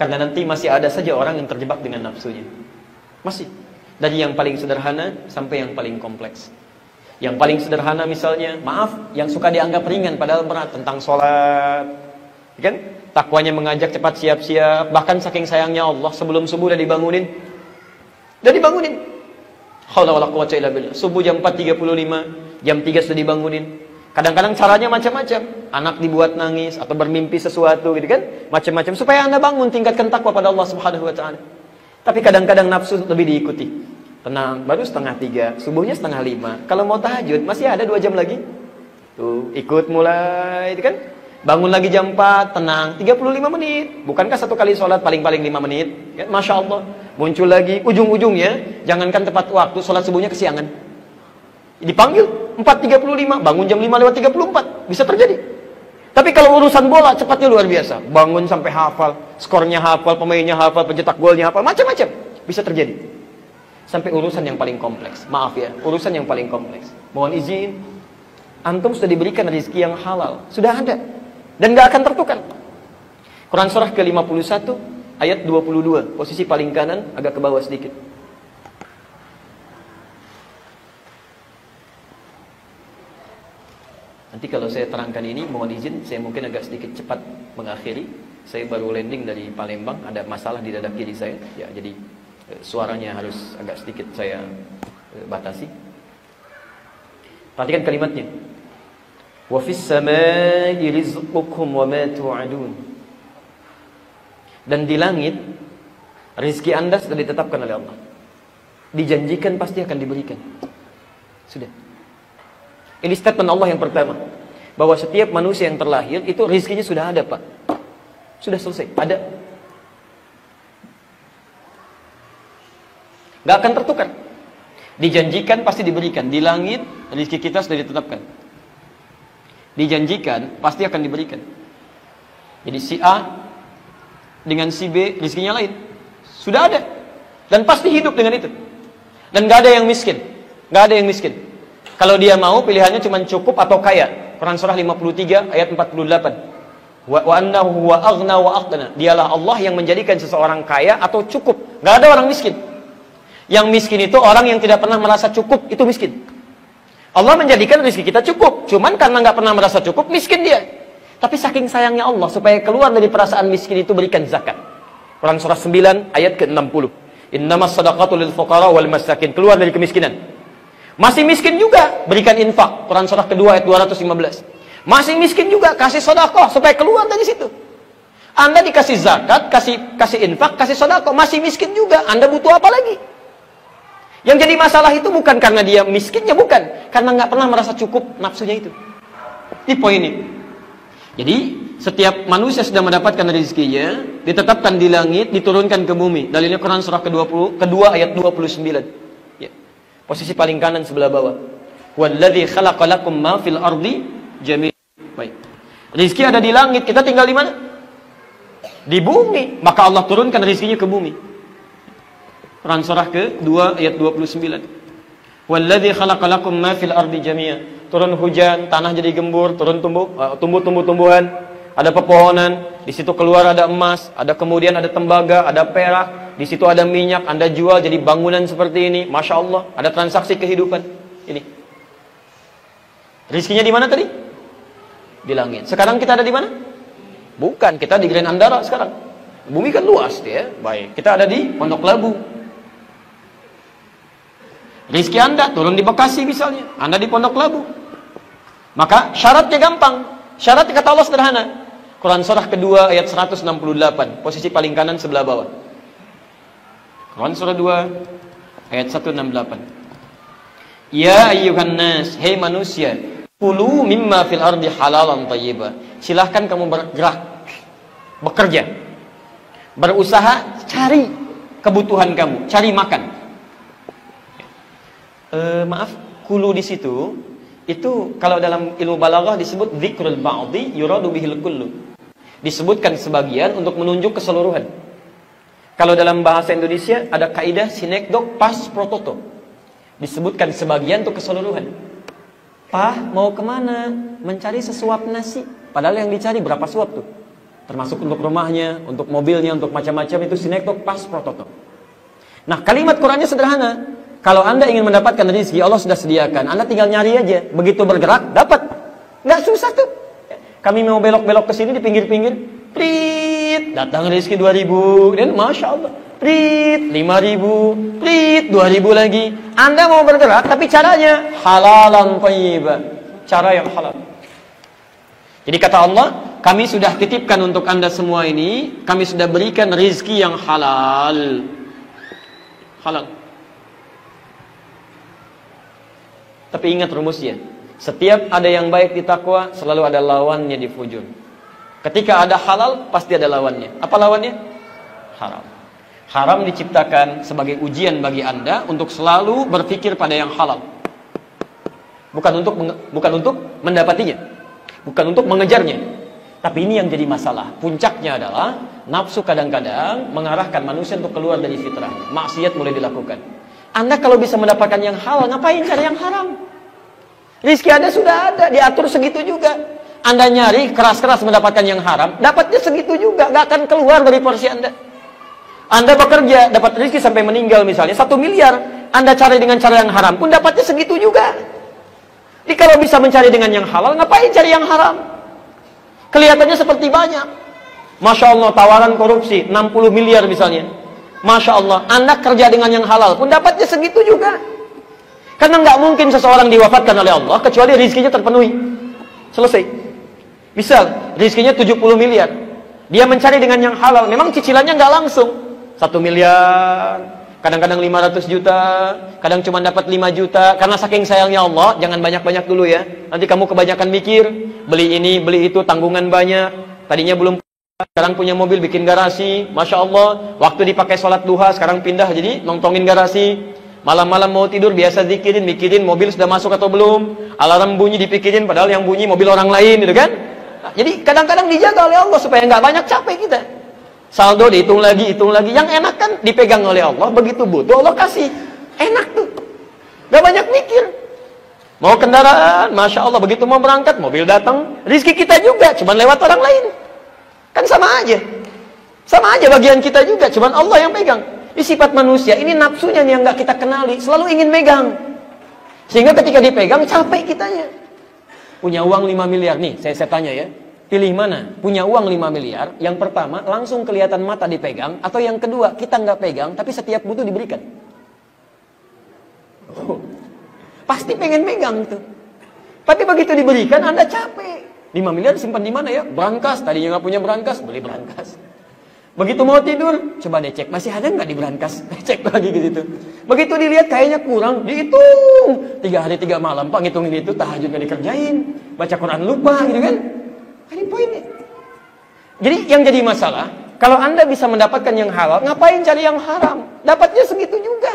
Karena nanti masih ada saja orang yang terjebak dengan nafsunya. Masih. Dari yang paling sederhana sampai yang paling kompleks. Yang paling sederhana misalnya, maaf, yang suka dianggap ringan padahal berat, tentang sholat, kan? Takwanya mengajak cepat siap-siap. Bahkan saking sayangnya Allah, sebelum subuh udah dibangunin. Haula wala quwwata illa billah. Subuh jam 4.35, jam 3 sudah dibangunin. Kadang-kadang caranya macam-macam. Anak dibuat nangis atau bermimpi sesuatu gitu kan? Macam-macam supaya Anda bangun, tingkatkan takwa pada Allah Subhanahu wa taala. Tapi kadang-kadang nafsu lebih diikuti. Tenang, baru 2:30, subuhnya 4:30. Kalau mau tahajud masih ada 2 jam lagi. Tuh, ikut mulai itu kan? Bangun lagi jam 4, tenang, 35 menit. Bukankah satu kali sholat paling-paling 5 menit? Ya, Masya Allah. Muncul lagi, ujung-ujungnya, jangankan tepat waktu, sholat subuhnya kesiangan. Dipanggil, 4.35, bangun jam 5:34. Bisa terjadi. Tapi kalau urusan bola, cepatnya luar biasa. Bangun sampai hafal, skornya hafal, pemainnya hafal, pencetak golnya hafal, macam-macam. Bisa terjadi. Sampai urusan yang paling kompleks. Maaf ya, urusan yang paling kompleks. Mohon izin, antum sudah diberikan rezeki yang halal. Sudah ada. Dan gak akan tertukar. Quran surah ke-51 ayat 22, posisi paling kanan agak ke bawah sedikit. Nanti kalau saya terangkan ini, mohon izin, saya mungkin agak sedikit cepat mengakhiri. Saya baru landing dari Palembang, ada masalah di dada kiri saya. Ya, jadi suaranya harus agak sedikit saya batasi. Perhatikan kalimatnya. Wa fis samai rizqukum wa ma tu'adun. Dan di langit rezeki Anda sudah ditetapkan oleh Allah. Dijanjikan pasti akan diberikan. Sudah. Ini statement Allah yang pertama. Bahwa setiap manusia yang terlahir itu rezekinya sudah ada, Pak. Sudah selesai, ada. Gak akan tertukar. Dijanjikan pasti diberikan. Di langit rezeki kita sudah ditetapkan. Dijanjikan pasti akan diberikan. Jadi si A dengan si B rezekinya lain. Sudah ada. Dan pasti hidup dengan itu. Dan gak ada yang miskin. Gak ada yang miskin. Kalau dia mau pilihannya cuma cukup atau kaya. Quran surah 53 ayat 48. Wa annahu huwa aghna wa aqdana. Dialah Allah yang menjadikan seseorang kaya atau cukup. Gak ada orang miskin. Yang miskin itu orang yang tidak pernah merasa cukup, itu miskin. Allah menjadikan rezeki kita cukup. Cuman karena nggak pernah merasa cukup, miskin dia. Tapi saking sayangnya Allah, supaya keluar dari perasaan miskin itu, berikan zakat. Quran surah 9 ayat ke-60. Innamas sadaqatu lil fuqara wal masakin. Keluar dari kemiskinan. Masih miskin juga, berikan infak. Quran surah kedua ayat 215. Masih miskin juga, kasih sedekah supaya keluar dari situ. Anda dikasih zakat, kasih infak, kasih sedekah, masih miskin juga. Anda butuh apa lagi? Yang jadi masalah itu bukan karena dia miskinnya, bukan. Karena nggak pernah merasa cukup nafsunya itu. Ini poin ini. Jadi, setiap manusia sudah mendapatkan rezekinya, ditetapkan di langit, diturunkan ke bumi. Dalilnya Quran surah kedua ayat 29. Ya. Posisi paling kanan sebelah bawah. Walladzi khalaqa lakum ma fil ardi jami'an. Baik. Rezeki ada di langit, kita tinggal di mana? Di bumi. Maka Allah turunkan rezekinya ke bumi. Quran surah ke-2 ayat 29. Walladzi khalaqa lakum ma fil ardi jami'a. Turun hujan, tanah jadi gembur, turun tumbuh-tumbuhan, ada pepohonan, di situ keluar ada emas, ada kemudian ada tembaga, ada perak, di situ ada minyak, Anda jual jadi bangunan seperti ini. Masya Allah, ada transaksi kehidupan. Ini. Rizkinya di mana tadi? Di langit. Sekarang kita ada di mana? Bukan, kita di Grand Andara sekarang. Bumi kan luas ya. Baik, kita ada di Pondok Labu. Rizki Anda turun di Bekasi misalnya, Anda di Pondok Labu. Maka syaratnya gampang. Syaratnya kata Allah sederhana. Quran surah kedua ayat 168, posisi paling kanan sebelah bawah. Quran surah 2 ayat 168. Ya ayyuhan nas, hei manusia, kulu mimma fil ardi halalan thayyiba. Silahkan kamu bergerak, bekerja, berusaha, cari kebutuhan kamu, cari makan. Maaf, kulu di situ itu kalau dalam ilmu balaghah disebut dzikrul ba'dhi yuradu bihil kullu. Disebutkan sebagian untuk menunjuk keseluruhan. Kalau dalam bahasa Indonesia ada kaidah sinekdok pas prototo. Disebutkan sebagian untuk keseluruhan. Pah, mau kemana? Mencari sesuap nasi. Padahal yang dicari berapa suap tuh? Termasuk untuk rumahnya, untuk mobilnya, untuk macam-macam, itu sinektok pas prototok. Nah, kalimat Qurannya sederhana. Kalau Anda ingin mendapatkan rezeki, Allah sudah sediakan. Anda tinggal nyari aja. Begitu bergerak, dapat. Nggak susah tuh. Kami mau belok-belok ke sini di pinggir-pinggir. Prit, datang rezeki 2.000. Dan Masya Allah. Prit, 5.000. Prit, 2.000 lagi. Anda mau bergerak, tapi caranya halalan thayyiban. Cara yang halal. Jadi kata Allah, kami sudah titipkan untuk Anda semua ini, kami sudah berikan rezeki yang halal. Halal. Tapi ingat rumusnya. Setiap ada yang baik di takwa, selalu ada lawannya di fujur. Ketika ada halal, pasti ada lawannya. Apa lawannya? Haram. Haram diciptakan sebagai ujian bagi Anda untuk selalu berpikir pada yang halal. Bukan untuk mendapatinya. Bukan untuk mengejarnya. Tapi ini yang jadi masalah. Puncaknya adalah nafsu kadang-kadang mengarahkan manusia untuk keluar dari fitrah. Maksiat mulai dilakukan. Anda kalau bisa mendapatkan yang halal, ngapain cari yang haram? Rizki Anda sudah ada, diatur segitu juga. Anda nyari keras-keras mendapatkan yang haram, dapatnya segitu juga, gak akan keluar dari porsi Anda. Anda bekerja, dapat rizki sampai meninggal misalnya, 1 miliar. Anda cari dengan cara yang haram pun dapatnya segitu juga. Jadi kalau bisa mencari dengan yang halal, ngapain cari yang haram? Kelihatannya seperti banyak. Masya Allah, tawaran korupsi 60 miliar misalnya. Masya Allah, Anda kerja dengan yang halal pun dapatnya segitu juga. Karena nggak mungkin seseorang diwafatkan oleh Allah kecuali rizkinya terpenuhi. Selesai. Misal, rizkinya 70 miliar. Dia mencari dengan yang halal. Memang cicilannya nggak langsung. 1 miliar, kadang-kadang 500 juta, kadang cuma dapat 5 juta. Karena saking sayangnya Allah, jangan banyak-banyak dulu ya. Nanti kamu kebanyakan mikir, beli ini, beli itu, tanggungan banyak. Tadinya belum, sekarang punya mobil, bikin garasi. Masya Allah, waktu dipakai sholat duha, sekarang pindah jadi nongtongin garasi. Malam-malam mau tidur, biasa zikirin, mikirin mobil sudah masuk atau belum. Alarm bunyi dipikirin, padahal yang bunyi mobil orang lain, gitu kan? Nah, jadi kadang-kadang dijaga oleh Allah supaya nggak banyak capek kita. Saldo dihitung lagi, hitung lagi. Yang enak kan dipegang oleh Allah. Begitu butuh Allah kasih. Enak tuh. Gak banyak mikir. Mau kendaraan, Masya Allah. Begitu mau berangkat, mobil datang. Rizki kita juga, cuman lewat orang lain. Kan sama aja. Sama aja bagian kita juga, cuman Allah yang pegang. Ini sifat manusia, ini nafsunya nih yang gak kita kenali. Selalu ingin megang. Sehingga ketika dipegang, capek kitanya. Punya uang 5 miliar. Nih, saya tanya ya. Pilih mana? Punya uang 5 miliar, yang pertama langsung kelihatan mata dipegang, atau yang kedua kita nggak pegang, tapi setiap butuh diberikan. Pasti pengen megang tuh. Tapi begitu diberikan, Anda capek. 5 miliar simpan di mana ya? Brankas, tadinya nggak punya brankas, beli brankas. Begitu mau tidur, coba deh cek, masih ada nggak di brankas? Cek lagi gitu. Begitu dilihat kayaknya kurang, dihitung. 3 hari 3 malam, Pak ngitungin itu, tahajud nggak dikerjain, baca Quran lupa gitu kan? Ini poinnya. Jadi yang jadi masalah, kalau Anda bisa mendapatkan yang halal, ngapain cari yang haram? Dapatnya segitu juga.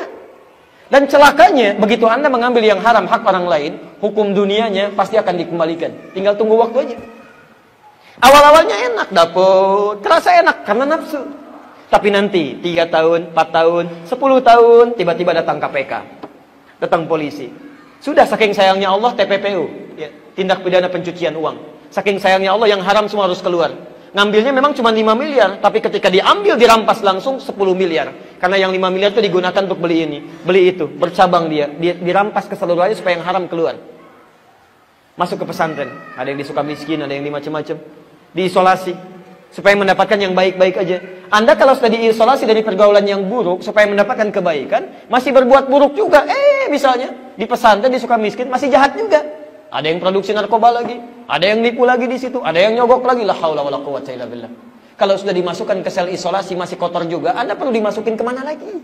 Dan celakanya, begitu Anda mengambil yang haram hak orang lain, hukum dunianya pasti akan dikembalikan. Tinggal tunggu waktu aja. Awal-awalnya enak, dapat, terasa enak karena nafsu. Tapi nanti 3 tahun, 4 tahun, 10 tahun, tiba-tiba datang KPK, datang polisi. Sudah saking sayangnya Allah TPPU, ya, tindak pidana pencucian uang. Saking sayangnya Allah yang haram semua harus keluar. Ngambilnya memang cuma 5 miliar, tapi ketika diambil dirampas langsung 10 miliar. Karena yang 5 miliar itu digunakan untuk beli ini, beli itu, bercabang dia dirampas keseluruhannya supaya yang haram keluar. Masuk ke pesantren, ada yang disuka miskin, ada yang di macam-macam. Diisolasi supaya mendapatkan yang baik-baik aja. Anda kalau sudah diisolasi dari pergaulan yang buruk supaya mendapatkan kebaikan, masih berbuat buruk juga. Misalnya di pesantren disuka miskin, masih jahat juga. Ada yang produksi narkoba lagi, ada yang nipu lagi di situ, ada yang nyogok lagi. La haula wala quwwata illa billah. Kalau sudah dimasukkan ke sel isolasi masih kotor juga, Anda perlu dimasukin kemana lagi?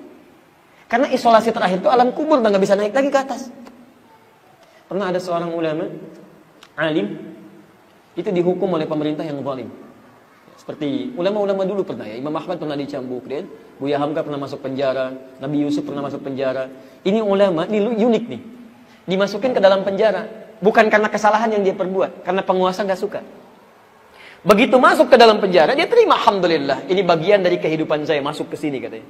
Karena isolasi terakhir itu alam kubur, dan nggak bisa naik lagi ke atas. Pernah ada seorang ulama, alim, itu dihukum oleh pemerintah yang zalim. Seperti ulama-ulama dulu pernah ya, Imam Ahmad pernah dicambuk, kan? Buya Hamka pernah masuk penjara, Nabi Yusuf pernah masuk penjara. Ini ulama, ini unik nih. Dimasukin ke dalam penjara. Bukan karena kesalahan yang dia perbuat, karena penguasa nggak suka. Begitu masuk ke dalam penjara, dia terima, alhamdulillah, ini bagian dari kehidupan saya, masuk ke sini katanya.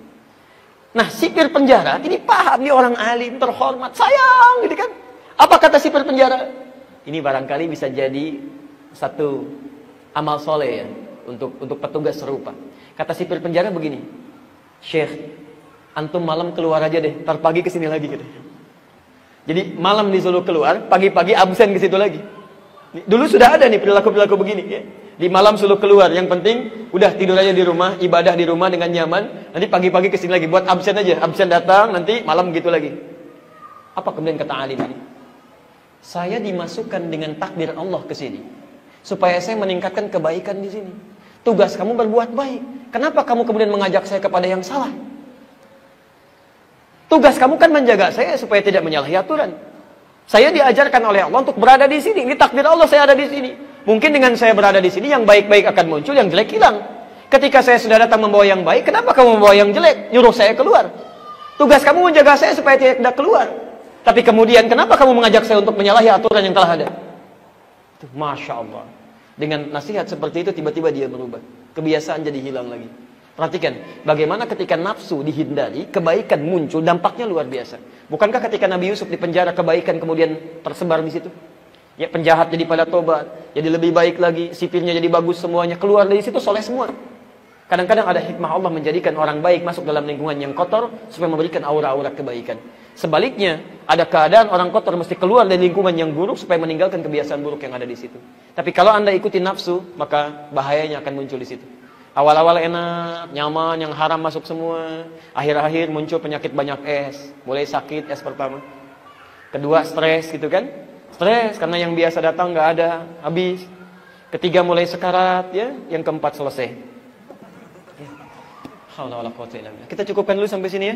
Nah, sipir penjara ini paham, dia orang alim, terhormat, sayang, gitu kan? Apa kata sipir penjara? Ini barangkali bisa jadi satu amal soleh ya. untuk petugas serupa. Kata sipir penjara begini, Syekh, antum malam keluar aja deh, ntar pagi kesini lagi gitu. Jadi malam disuruh keluar, pagi-pagi absen ke situ lagi. Dulu sudah ada nih perilaku-perilaku begini ya. Di malam suruh keluar, yang penting udah tidur aja di rumah, ibadah di rumah dengan nyaman. Nanti pagi-pagi kesini lagi, buat absen aja. Absen datang, nanti malam gitu lagi. Apa kemudian kata alim ini? Saya dimasukkan dengan takdir Allah ke sini supaya saya meningkatkan kebaikan di sini. Tugas kamu berbuat baik. Kenapa kamu kemudian mengajak saya kepada yang salah? Tugas kamu kan menjaga saya supaya tidak menyalahi aturan. Saya diajarkan oleh Allah untuk berada di sini. Ini takdir Allah, saya ada di sini. Mungkin dengan saya berada di sini, yang baik-baik akan muncul, yang jelek hilang. Ketika saya sudah datang membawa yang baik, kenapa kamu membawa yang jelek? Nyuruh saya keluar. Tugas kamu menjaga saya supaya tidak keluar. Tapi kemudian, kenapa kamu mengajak saya untuk menyalahi aturan yang telah ada? Masya Allah. Dengan nasihat seperti itu, tiba-tiba dia berubah. Kebiasaan jadi hilang lagi. Perhatikan, bagaimana ketika nafsu dihindari, kebaikan muncul, dampaknya luar biasa. Bukankah ketika Nabi Yusuf di penjara, kebaikan kemudian tersebar di situ? Ya, penjahat jadi pada tobat, jadi lebih baik lagi, sipirnya jadi bagus semuanya, keluar dari situ soleh semua. Kadang-kadang ada hikmah Allah menjadikan orang baik masuk dalam lingkungan yang kotor supaya memberikan aura-aura kebaikan. Sebaliknya, ada keadaan orang kotor mesti keluar dari lingkungan yang buruk supaya meninggalkan kebiasaan buruk yang ada di situ. Tapi kalau Anda ikuti nafsu, maka bahayanya akan muncul di situ. Awal-awal enak, nyaman, yang haram masuk semua. Akhir-akhir muncul penyakit banyak es. Mulai sakit es pertama. Kedua stres gitu kan. Stres karena yang biasa datang nggak ada, habis. Ketiga mulai sekarat ya. Yang keempat selesai. Ya. Kita cukupkan dulu sampai sini ya.